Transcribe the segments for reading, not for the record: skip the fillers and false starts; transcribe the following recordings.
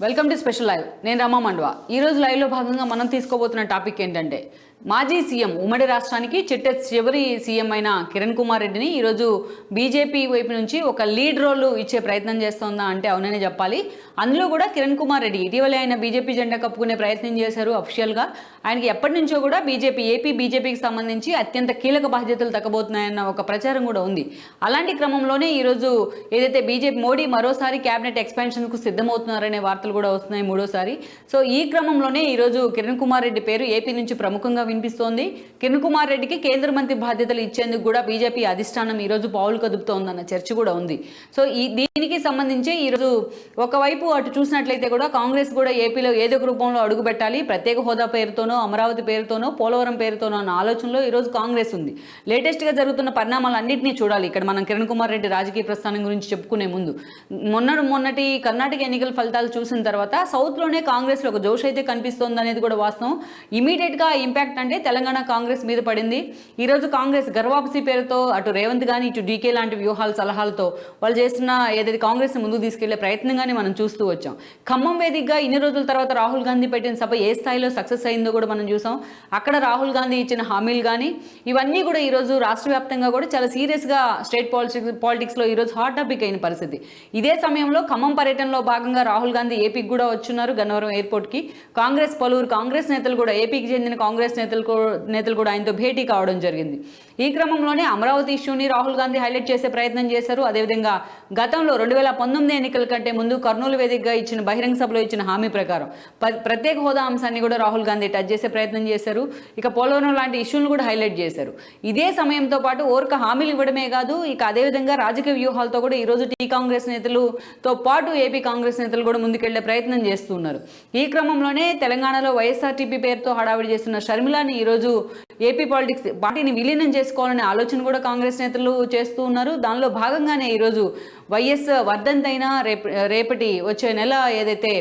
Welcome to special live. నేను రమా మండవా. ఈరోజు లైవ్లో భాగంగా మనం తీసుకోబోతున్న టాపిక్ ఏంటంటే మాజీ సీఎం ఉమ్మడి రాష్ట్రానికి చివరి సీఎం అయిన కిరణ్ కుమార్ రెడ్డిని ఈరోజు బీజేపీ వైపు నుంచి ఒక లీడ్ రోల్ ఇచ్చే ప్రయత్నం చేస్తోందా అంటే అవునని చెప్పాలి. అందులో కూడా కిరణ్ కుమార్ రెడ్డి ఇటీవలే ఆయన బీజేపీ జెండా కప్పుకునే ప్రయత్నం చేశారు. అఫీషియల్గా ఆయనకి ఎప్పటి నుంచో కూడా ఏపీ బీజేపీకి సంబంధించి అత్యంత కీలక బాధ్యతలు దక్కబోతున్నాయన్న ఒక ప్రచారం కూడా ఉంది. అలాంటి క్రమంలోనే ఈరోజు ఏదైతే మోడీ మరోసారి క్యాబినెట్ ఎక్స్పాన్షన్కు సిద్ధమవుతున్నారనే వార్తలు కూడా వస్తున్నాయి మూడోసారి. సో ఈ క్రమంలోనే ఈరోజు కిరణ్ కుమార్ రెడ్డి పేరు ఏపీ నుంచి ప్రముఖంగా వినిపిస్తోంది. కిరణ్ కుమార్ రెడ్డికి కేంద్ర మంత్రి బాధ్యతలు ఇచ్చేందుకు కూడా బీజేపీ అధిష్టానం ఈరోజు పావులు కదుపుతోందన్న చర్చ కూడా ఉంది. సో దీనికి సంబంధించి ఈరోజు ఒకవైపు అటు చూసినట్లయితే కూడా కాంగ్రెస్ కూడా ఏపీలో ఏదో ఒక రూపంలో అడుగు పెట్టాలి, ప్రత్యేక హోదా పేరుతోనో అమరావతి పేరుతోనో పోలవరం పేరుతోనో అన్న ఆలోచనలో ఈరోజు కాంగ్రెస్ ఉంది. లేటెస్ట్గా జరుగుతున్న పరిణామాలన్నింటినీ చూడాలి. ఇక్కడ మనం కిరణ్ కుమార్ రెడ్డి రాజకీయ ప్రస్థానం గురించి చెప్పుకునే ముందు మొన్నటి కర్ణాటక ఎన్నికల ఫలితాలు చూసిన తర్వాత సౌత్లోనే కాంగ్రెస్లో ఒక జోష్ అయితే కనిపిస్తోంది అనేది కూడా వాస్తవం. ఇమీడియట్గా ఇంపాక్ట్ అంటే తెలంగాణ కాంగ్రెస్ మీద పడింది. ఈరోజు కాంగ్రెస్ గర్వాపసి పేరుతో అటు రేవంత్ కానీ ఇటు డీకే లాంటి సలహాలతో వాళ్ళు చేస్తున్న ఏదైతే కాంగ్రెస్ని ముందుకు తీసుకెళ్లే ప్రయత్నంగానే మనం చూస్తూ వచ్చాం. ఖమ్మం వేదికగా ఇన్ని రోజుల తర్వాత రాహుల్ గాంధీ పెట్టిన సభ ఏ స్థాయిలో సక్సెస్ అయిందో కూడా మనం చూసాం. అక్కడ రాహుల్ గాంధీ ఇచ్చిన హామీలు కానీ ఇవన్నీ కూడా ఈరోజు రాష్ట్ర వ్యాప్తంగా కూడా చాలా సీరియస్గా స్టేట్ పాలిటిక్స్లో ఈరోజు హాట్ టాపిక్ అయిన పరిస్థితి. ఇదే సమయంలో ఖమ్మం పర్యటనలో భాగంగా రాహుల్ గాంధీ ఏపీకి కూడా వచ్చున్నారు గన్నవరం ఎయిర్పోర్ట్కి. పలువురు కాంగ్రెస్ నేతలు కూడా ఏపీకి చెందిన కాంగ్రెస్ నేతలు కూడా ఆయనతో భేటీ కావడం జరిగింది. ఈ క్రమంలోనే అమరావతి ఇష్యూని రాహుల్ గాంధీ హైలైట్ చేసే ప్రయత్నం చేశారు. అదేవిధంగా గతంలో 2019 ఎన్నికల కంటే ముందు కర్నూలు వేదికగా ఇచ్చిన బహిరంగ సభలో ఇచ్చిన హామీ ప్రకారం ప్రత్యేక హోదా అంశాన్ని కూడా రాహుల్ గాంధీ టచ్ చేసే ప్రయత్నం చేశారు. ఇక పోలవరం లాంటి ఇష్యూలను కూడా హైలైట్ చేశారు. ఇదే సమయంతో పాటు ఓర్క హామీలు ఇవ్వడమే కాదు, ఇక అదేవిధంగా రాజకీయ వ్యూహాలతో కూడా ఈరోజు కాంగ్రెస్ నేతలతో పాటు ఏపీ కాంగ్రెస్ నేతలు కూడా ముందుకెళ్లే ప్రయత్నం చేస్తున్నారు. ఈ క్రమంలోనే తెలంగాణలో వైఎస్ఆర్టీపీ పేరుతో హడావిడి చేస్తున్న షర్మిలాని ఈరోజు ఏపీ పార్టీని విలీనం చేసుకోవాలనే ఆలోచన కూడా కాంగ్రెస్ నేతలు చేస్తూ ఉన్నారు. దానిలో భాగంగానే ఈరోజు వైఎస్ వర్ధంతైనా రేపటి వచ్చే నెల ఏదైతే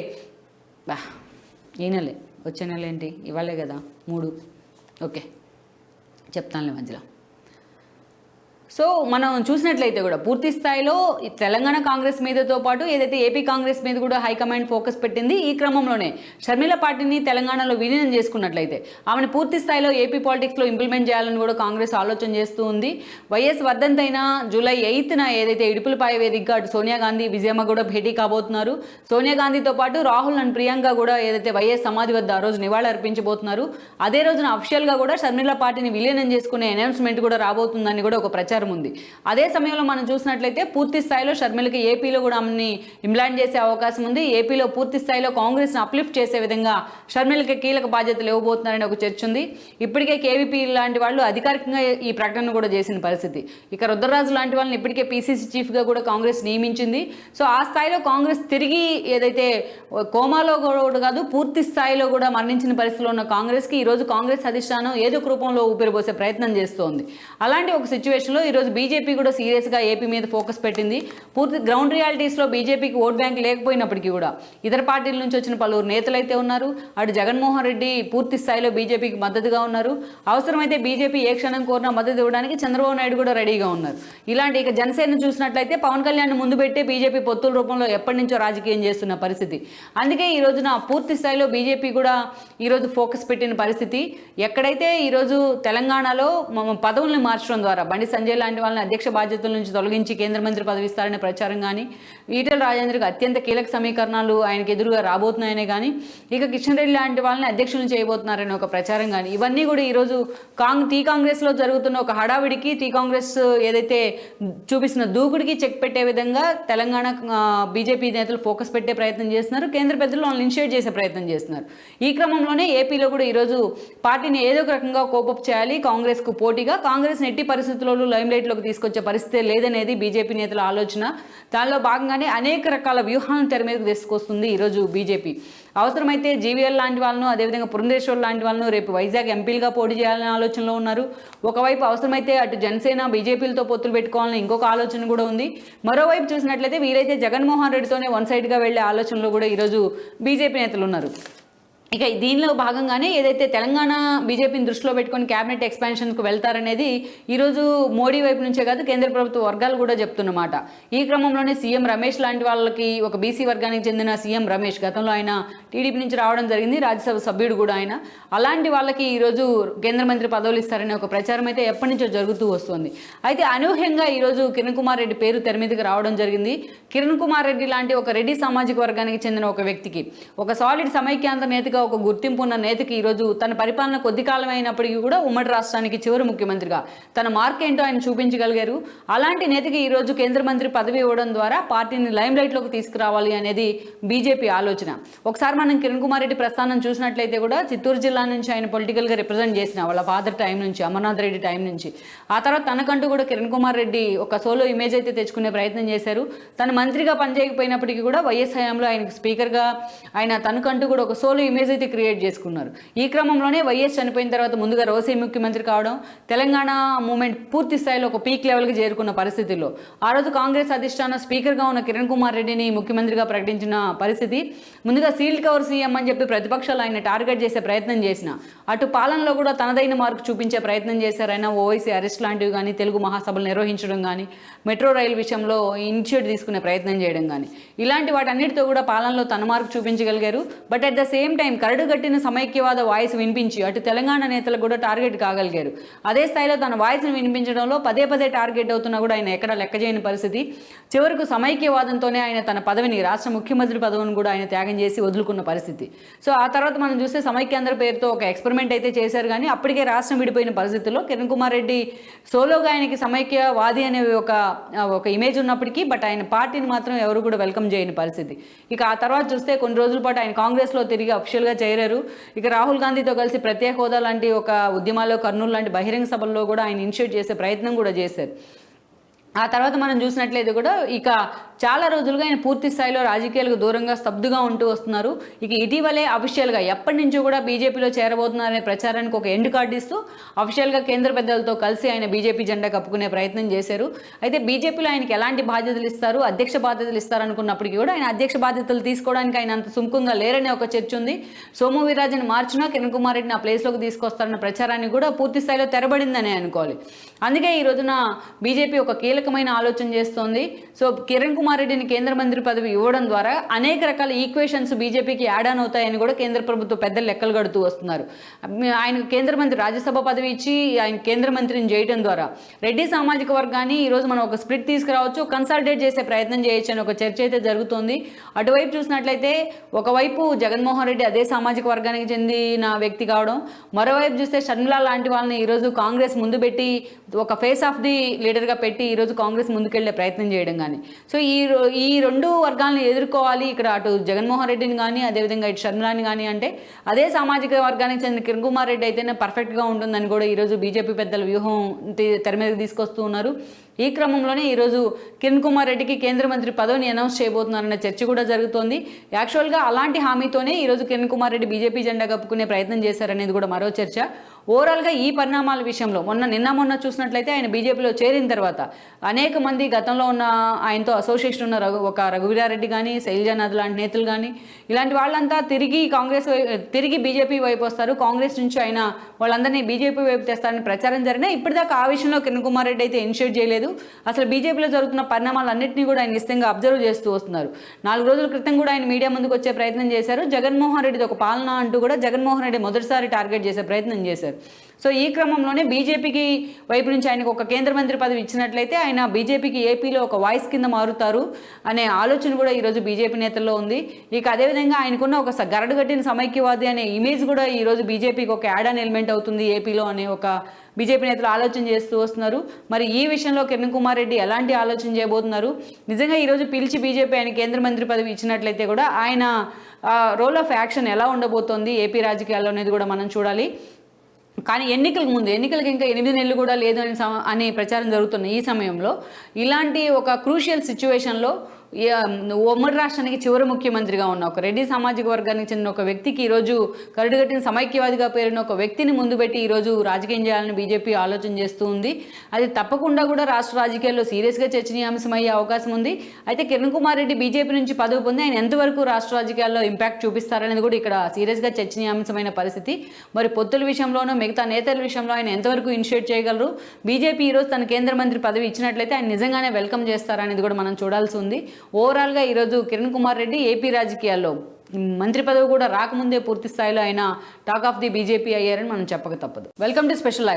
ఈ నెలే వచ్చే నెల ఏంటి ఇవాళే కదా 3 ఓకే చెప్తానులే మధ్యలో. సో మనం చూసినట్లయితే కూడా పూర్తి స్థాయిలో తెలంగాణ కాంగ్రెస్ మీదతో పాటు ఏదైతే ఏపీ కాంగ్రెస్ మీద కూడా హైకమాండ్ ఫోకస్ పెట్టింది. ఈ క్రమంలోనే షర్మిల పార్టీని తెలంగాణలో విలీనం చేసుకున్నట్లయితే ఆమెను పూర్తి స్థాయిలో ఏపీ పాలిటిక్స్లో ఇంప్లిమెంట్ చేయాలని కూడా కాంగ్రెస్ ఆలోచన చేస్తూ ఉంది. వైఎస్ వర్ధంతైన జూలై 8న ఏదైతే ఇడుపులపాయ వేదికగా అటు సోనియా గాంధీ విజయమ్మ కూడా భేటీ కాబోతున్నారు. సోనియా గాంధీతో పాటు రాహుల్ అండ్ ప్రియాంక కూడా ఏదైతే వైఎస్ సమాధి వద్ద ఆ రోజు నివాళి అర్పించబోతున్నారు. అదే రోజున అఫీషియల్గా కూడా షర్మిల పార్టీని విలీనం చేసుకునే అనౌన్స్మెంట్ కూడా రాబోతుందని కూడా ఒక ప్రచారం ఉంది. అదే సమయంలో మనం చూసినట్లయితే పూర్తి స్థాయిలో షర్మిలకి ఏపీలో కూడా ఆమెని ఇంప్లాంట్ చేసే అవకాశం ఉంది. ఏపీలో పూర్తి స్థాయిలో కాంగ్రెస్ని అప్లిఫ్ట్ చేసే విధంగా షర్మిలకి కీలక బాధ్యతలు ఇవ్వబోతున్నారని ఒక చర్చ ఉంది. ఇప్పటికే కేవీపీ లాంటి వాళ్ళు అధికారికంగా ఈ ప్రకటన కూడా చేసిన పరిస్థితి. ఇక రుద్రరాజు లాంటి వాళ్ళని ఇప్పటికే పీసీసీ చీఫ్గా కూడా కాంగ్రెస్ నియమించింది. సో ఆ స్థాయిలో కాంగ్రెస్ తిరిగి ఏదైతే కోమాలో కూడా కాదు పూర్తి స్థాయిలో కూడా మరణించిన పరిస్థితిలో ఉన్న కాంగ్రెస్కి ఈరోజు కాంగ్రెస్ అధిష్టానం ఏదో ఒక రూపంలో ఊపిరిపోసే ప్రయత్నం చేస్తోంది. అలాంటి ఒక సిచ్యువేషన్లో ఈరోజు బీజేపీ కూడా సీరియస్గా ఏపీ మీద ఫోకస్ పెట్టింది. పూర్తి గ్రౌండ్ రియాలిటీస్లో బీజేపీకి ఓట్ బ్యాంక్ లేకపోయినప్పటికీ కూడా ఇతర పార్టీల నుంచి వచ్చిన పలువురు నేతలు అయితే ఉన్నారు. అటు జగన్మోహన్ రెడ్డి పూర్తి స్థాయిలో బీజేపీకి మద్దతుగా ఉన్నారు. అవసరమైతే బీజేపీ ఏ క్షణం కోరినా మద్దతు ఇవ్వడానికి చంద్రబాబు నాయుడు కూడా రెడీగా ఉన్నారు. ఇలాంటి ఇక జనసేన చూసినట్లయితే పవన్ కళ్యాణ్ ముందు పెట్టే బీజేపీ పొత్తుల రూపంలో ఎప్పటి నుంచో రాజకీయం చేస్తున్న పరిస్థితి. అందుకే ఈ రోజున పూర్తి స్థాయిలో బీజేపీ కూడా ఈరోజు ఫోకస్ పెట్టిన పరిస్థితి. ఎక్కడైతే ఈరోజు తెలంగాణలో పదవుల్ని మార్చడం ద్వారా బండి సంజయ్ లాంటి వాళ్ళని అధ్యక్ష బాధ్యతల నుంచి తొలగించి కేంద్ర మంత్రి పదవి ఇస్తారనే ప్రచారం కానీ, ఈటెల రాజేంద్రకి అత్యంత కీలక సమీకరణాలు ఆయనకు ఎదురుగా రాబోతున్నాయనే కానీ, ఇక కిషన్ రెడ్డి లాంటి వాళ్ళని అధ్యక్షులను చేయబోతున్నారనే ఒక ప్రచారం కానీ ఇవన్నీ కూడా ఈరోజు కాంగ్రెస్లో జరుగుతున్న ఒక హడావిడికి కాంగ్రెస్ ఏదైతే చూపిస్తున్న దూకుడికి చెక్ పెట్టే విధంగా తెలంగాణ బీజేపీ నేతలు ఫోకస్ పెట్టే ప్రయత్నం చేస్తున్నారు. కేంద్ర పెద్దలు వాళ్ళని ఇనిషియేట్ చేసే ప్రయత్నం చేస్తున్నారు. ఈ క్రమంలోనే ఏపీలో కూడా ఈరోజు పార్టీని ఏదో ఒక రకంగా కోపప్ చేయాలి. కాంగ్రెస్కు పోటీగా కాంగ్రెస్ ఎట్టి పరిస్థితుల్లో లైమ్లైట్లోకి తీసుకొచ్చే పరిస్థితి లేదనేది బీజేపీ నేతల ఆలోచన. దానిలో భాగంగానే అనేక రకాల వ్యూహాలను తెర మీదకు తీసుకొస్తుంది ఈరోజు బీజేపీ. అవసరమైతే జీవీఎల్ లాంటి వాళ్ళను అదేవిధంగా పురంధేశ్వర్ లాంటి వాళ్ళను రేపు వైజాగ్ ఎంపీలుగా పోటీ చేయాలనే ఆలోచనలో ఉన్నారు. ఒకవైపు అవసరమైతే అటు జనసేన బీజేపీలతో పొత్తులు పెట్టుకోవాలని ఇంకొక ఆలోచన కూడా ఉంది. మరోవైపు చూసినట్లయితే వీరైతే జగన్మోహన్ రెడ్డితోనే వన్ సైడ్గా వెళ్లే ఆలోచనలో కూడా ఈరోజు బీజేపీ నేతలు ఉన్నారు. ఇక దీనిలో భాగంగానే ఏదైతే తెలంగాణ బీజేపీని దృష్టిలో పెట్టుకొని క్యాబినెట్ ఎక్స్పాన్షన్కు వెళ్తారనేది ఈరోజు మోడీ వైపు నుంచే కాదు కేంద్ర ప్రభుత్వ వర్గాలు కూడా చెప్తున్నమాట. ఈ క్రమంలోనే సీఎం రమేష్ లాంటి వాళ్ళకి, ఒక బీసీ వర్గానికి చెందిన సీఎం రమేష్, గతంలో ఆయన టీడీపీ నుంచి రావడం జరిగింది, రాజ్యసభ సభ్యుడు కూడా ఆయన, అలాంటి వాళ్ళకి ఈరోజు కేంద్ర మంత్రి పదవులు ఇస్తారనే ఒక ప్రచారం అయితే ఎప్పటి నుంచో జరుగుతూ వస్తుంది. అయితే అనూహ్యంగా ఈరోజు కిరణ్ కుమార్ రెడ్డి పేరు తెర మీదకి రావడం జరిగింది. కిరణ్ కుమార్ రెడ్డి లాంటి ఒక రెడ్డి సామాజిక వర్గానికి చెందిన ఒక వ్యక్తికి, ఒక సాలిడ్ సమైక్యాంధ్ర నేతగా, ఒక గుర్తింపు ఉన్న నేతకి ఈరోజు తన పరిపాలన కొద్ది కాలం అయినప్పటికీ కూడా ఉమ్మడి రాష్ట్రానికి చివరి ముఖ్యమంత్రిగా తన మార్క్ ఏంటో ఆయన చూపించగలిగారు. అలాంటి నేతకి ఈరోజు కేంద్ర మంత్రి పదవి ఇవ్వడం ద్వారా పార్టీని లైమ్ లైట్లోకి తీసుకురావాలి అనేది బీజేపీ ఆలోచన. ఒకసారి మనం కిరణ్ కుమార్ రెడ్డి ప్రస్థానం చూసినట్లయితే కూడా చిత్తూరు జిల్లా నుంచి ఆయన పొలిటికల్గా రిప్రజెంట్ చేసిన, వాళ్ళ ఫాదర్ టైం నుంచి, అమర్నాథ్ రెడ్డి టైం నుంచి. ఆ తర్వాత తనకంటూ కూడా కిరణ్ కుమార్ రెడ్డి ఒక సోలో ఇమేజ్ అయితే తెచ్చుకునే ప్రయత్నం చేశారు. తన మంత్రిగా పనిచేయకపోయినప్పటికీ కూడా వైఎస్ హయాంలో ఆయనకు స్పీకర్గా ఆయన తనకంటూ కూడా ఒక సోలో ఇమేజ్ అయితే క్రియేట్ చేసుకున్నారు. ఈ క్రమంలోనే వైఎస్ చనిపోయిన తర్వాత ముందుగా రోసే ముఖ్యమంత్రి కావడం, తెలంగాణ మూమెంట్ పూర్తి స్థాయిలో ఒక పీక్ లెవెల్కి చేరుకున్న పరిస్థితుల్లో ఆ రోజు కాంగ్రెస్ అధిష్టానం స్పీకర్గా ఉన్న కిరణ్ కుమార్ రెడ్డిని ముఖ్యమంత్రిగా ప్రకటించిన పరిస్థితి. ముందుగా సీల్డ్ కవర్ సీఎం అని చెప్పి ప్రతిపక్షాలు ఆయన టార్గెట్ చేసే ప్రయత్నం చేసిన, అటు పాలనలో కూడా తనదైన మార్కు చూపించే ప్రయత్నం చేశారు. ఆయన ఓవైసీ అరెస్ట్ లాంటివి కానీ, తెలుగు మహాసభలు నిర్వహించడం కానీ, మెట్రో రైలు విషయంలో ఇనిషియేటివ్ తీసుకునే ప్రయత్నం చేయడం కానీ, ఇలాంటి వాటన్నిటితో కూడా పాలనలో తన మార్కు చూపించగలిగారు. But at the same time కరడుగట్టిన సమైక్యవాద వాయిస్ వినిపించి అటు తెలంగాణ నేతలకు కూడా టార్గెట్ కాగలిగారు. అదే స్థాయిలో తన వాయిస్ని వినిపించడంలో పదే పదే టార్గెట్ అవుతున్నా కూడా ఆయన ఎక్కడ లెక్క చేయని పరిస్థితి. చివరకు సమైక్యవాదంతోనే ఆయన తన పదవిని, రాష్ట్ర ముఖ్యమంత్రి పదవిని కూడా ఆయన త్యాగం చేసి వదులుకున్న పరిస్థితి. సో ఆ తర్వాత మనం చూస్తే సమైక్యాంధ్ర పేరుతో ఒక ఎక్స్పెరిమెంట్ అయితే చేశారు. కానీ అప్పటికే రాష్ట్రం విడిపోయిన పరిస్థితుల్లో కిరణ్ కుమార్ రెడ్డి సోలోగా ఆయనకి సమైక్యవాది అనే ఒక ఇమేజ్ ఉన్నప్పటికీ బట్ ఆయన పార్టీని మాత్రం ఎవరు కూడా వెల్కమ్ చేయని పరిస్థితి. ఇక ఆ తర్వాత చూస్తే కొన్ని రోజుల పాటు ఆయన కాంగ్రెస్లో తిరిగి అఫిషియల్గా చేరారు. ఇక రాహుల్ గాంధీతో కలిసి ప్రత్యేక హోదా లాంటి ఒక ఉద్యమాల్లో, కర్నూలు లాంటి బహిరంగ సభల్లో కూడా ఆయన ఇనిషియేట్ చేసే ప్రయత్నం కూడా చేశారు. ఆ తర్వాత మనం చూసినట్లయితే కూడా ఇక చాలా రోజులుగా ఆయన పూర్తి స్థాయిలో రాజకీయాలకు దూరంగా స్తబ్దుగా ఉంటూ వస్తున్నారు. ఇక ఇటీవలే అఫీషియల్గా ఎప్పటి నుంచో కూడా బీజేపీలో చేరబోతున్నారనే ప్రచారానికి ఒక ఎండ్ కార్డు ఇస్తూ అఫీషియల్గా కేంద్ర పెద్దలతో కలిసి ఆయన బీజేపీ జెండా కప్పుకునే ప్రయత్నం చేశారు. అయితే బీజేపీలో ఆయనకి ఎలాంటి బాధ్యతలు ఇస్తారు, అధ్యక్ష బాధ్యతలు ఇస్తారనుకున్నప్పటికీ కూడా ఆయన అధ్యక్ష బాధ్యతలు తీసుకోవడానికి ఆయన అంత సుముఖంగా లేరనే ఒక చర్చ ఉంది. సోము వీర్రాజుని మార్చినా కిరణ్ కుమార్ రెడ్డిని ఆ ప్లేస్లోకి తీసుకొస్తారన్న ప్రచారాన్ని కూడా పూర్తి స్థాయిలో తెరబడిందనే అనుకోవాలి. అందుకే ఈ రోజున బీజేపీ ఒక కీలకమైన ఆలోచన చేస్తోంది. సో కిరణ్ కుమార్ రెడ్డిని కేంద్ర మంత్రి పదవి ఇవ్వడం ద్వారా అనేక రకాల ఈక్వేషన్స్ బీజేపీకి యాడ్ ఆన్ అవుతాయని కూడా కేంద్ర ప్రభుత్వ పెద్దలు లెక్కలు కడుతూ వస్తున్నారు. ఆయన కేంద్ర మంత్రి రాజ్యసభ పదవి ఇచ్చి ఆయన కేంద్ర మంత్రిని చేయడం ద్వారా రెడ్డి సామాజిక వర్గాన్ని ఈరోజు మనం ఒక స్ప్లిట్ తీసుకురావచ్చు, కన్సాలిడేట్ చేసే ప్రయత్నం చేయొచ్చు అని ఒక చర్చ అయితే జరుగుతోంది. అటువైపు చూసినట్లయితే ఒకవైపు జగన్మోహన్ రెడ్డి అదే సామాజిక వర్గానికి చెందిన వ్యక్తి కావడం, మరోవైపు చూస్తే షర్మిల లాంటి వాళ్ళని ఈరోజు కాంగ్రెస్ ముందు పెట్టి ఒక ఫేస్ ఆఫ్ ది లీడర్గా పెట్టి ఈరోజు కాంగ్రెస్ ముందుకెళ్లే ప్రయత్నం చేయడం కానీ, సో ఈ రెండు వర్గాలను ఎదుర్కోవాలి ఇక్కడ, అటు జగన్మోహన్ రెడ్డిని కానీ అదేవిధంగా ఇటు షర్మిలాని కానీ అంటే అదే సామాజిక వర్గానికి చెందిన కిరణ్ కుమార్ రెడ్డి అయితేనే పర్ఫెక్ట్గా ఉంటుందని కూడా ఈరోజు బీజేపీ పెద్దల వ్యూహం తెర మీదకి తీసుకొస్తూ ఉన్నారు. ఈ క్రమంలోనే ఈరోజు కిరణ్ కుమార్ రెడ్డికి కేంద్ర మంత్రి పదవిని అనౌన్స్ చేయబోతున్నారన్న చర్చ కూడా జరుగుతోంది. యాక్చువల్గా అలాంటి హామీతోనే ఈరోజు కిరణ్ కుమార్ రెడ్డి బీజేపీ జెండా కప్పుకునే ప్రయత్నం చేశారనేది కూడా మరో చర్చ. ఓవరాల్గా ఈ పరిణామాల విషయంలో మొన్న చూసినట్లయితే ఆయన బీజేపీలో చేరిన తర్వాత అనేక మంది గతంలో ఉన్న ఆయనతో అసోసియేషన్ ఉన్న రఘువీరారెడ్డి కానీ, శైలజానాథ్ లాంటి నేతలు కానీ, ఇలాంటి వాళ్ళంతా తిరిగి బీజేపీ వైపు వస్తారు. కాంగ్రెస్ నుంచి ఆయన వాళ్ళందరినీ బీజేపీ వైపు తెస్తారని ప్రచారం జరిగినా ఇప్పటిదాకా ఆ విషయంలో కిరణ్ కుమార్ రెడ్డి అయితే ఇనిషియేట్ చేయలేదు. అసలు బీజేపీలో జరుగుతున్న పరిణామాలన్నింటినీ కూడా ఆయన నిశ్చితంగా అబ్జర్వ్ చేస్తూ వస్తున్నారు. 4 రోజుల క్రితం కూడా ఆయన మీడియా ముందుకు వచ్చే ప్రయత్నం చేశారు. జగన్మోహన్ రెడ్డిది ఒక పాలన అంటూ కూడా జగన్మోహన్ రెడ్డి మొదటిసారి టార్గెట్ చేసే ప్రయత్నం చేశారు. సో ఈ క్రమంలోనే బీజేపీకి వైపు నుంచి ఆయనకు ఒక కేంద్ర మంత్రి పదవి ఇచ్చినట్లయితే ఆయన బీజేపీకి ఏపీలో ఒక వాయిస్ కింద మారుతారు అనే ఆలోచన కూడా ఈరోజు బీజేపీ నేతల్లో ఉంది. ఇక అదేవిధంగా ఆయనకున్న ఒక గరడుగట్టిన సమైక్యవాది అనే ఇమేజ్ కూడా ఈరోజు బీజేపీకి ఒక యాడ్ ఆన్ ఎలిమెంట్ అవుతుంది ఏపీలో అనే ఒక బీజేపీ నేతలు ఆలోచన చేస్తూ వస్తున్నారు. మరి ఈ విషయంలో కిరణ్ కుమార్ రెడ్డి ఎలాంటి ఆలోచన చేయబోతున్నారు? నిజంగా ఈరోజు పిలిచి బీజేపీ ఆయన కేంద్ర మంత్రి పదవి ఇచ్చినట్లయితే కూడా ఆయన రోల్ ఆఫ్ యాక్షన్ ఎలా ఉండబోతోంది ఏపీ రాజకీయాల్లో అనేది కూడా మనం చూడాలి. కానీ ఎన్నికలకు ఇంకా 8 నెలలు కూడా లేదు అనే ప్రచారం జరుగుతున్న ఈ సమయంలో ఇలాంటి ఒక క్రూషియల్ సిచ్యువేషన్లో ఉమ్మడి రాష్ట్రానికి చివరి ముఖ్యమంత్రిగా ఉన్న ఒక రెడ్డి సామాజిక వర్గానికి చెందిన ఒక వ్యక్తికి ఈరోజు కరుడుగట్టిన సమైక్యవాదిగా పేరున్న ఒక వ్యక్తిని ముందు పెట్టి ఈరోజు రాజకీయం చేయాలని బీజేపీ ఆలోచన చేస్తూ ఉంది. అది తప్పకుండా కూడా రాష్ట్ర రాజకీయాల్లో సీరియస్గా చర్చనీయాంశం అయ్యే అవకాశం ఉంది. అయితే కిరణ్ కుమార్ రెడ్డి బీజేపీ నుంచి పదవి పొంది ఆయన ఎంతవరకు రాష్ట్ర రాజకీయాల్లో ఇంపాక్ట్ చూపిస్తారనేది కూడా ఇక్కడ సీరియస్గా చర్చనీయాంశమైన పరిస్థితి. మరి పొత్తుల విషయంలోనూ మిగతా నేతల విషయంలో ఆయన ఎంతవరకు ఇనిషియేట్ చేయగలరు, బీజేపీ ఈరోజు తన కేంద్ర మంత్రి పదవి ఇచ్చినట్లయితే ఆయన నిజంగానే వెల్కమ్ చేస్తారనేది కూడా మనం చూడాల్సి ఉంది. ఓవరాల్గా ఈరోజు కిరణ్ కుమార్ రెడ్డి ఏపీ రాజకీయాల్లో మంత్రి పదవి కూడా రాకముందే పూర్తి స్థాయిలో ఆయన టాక్ ఆఫ్ ది బీజేపీ అయ్యారని మనం చెప్పక తప్పదు. Welcome to special live.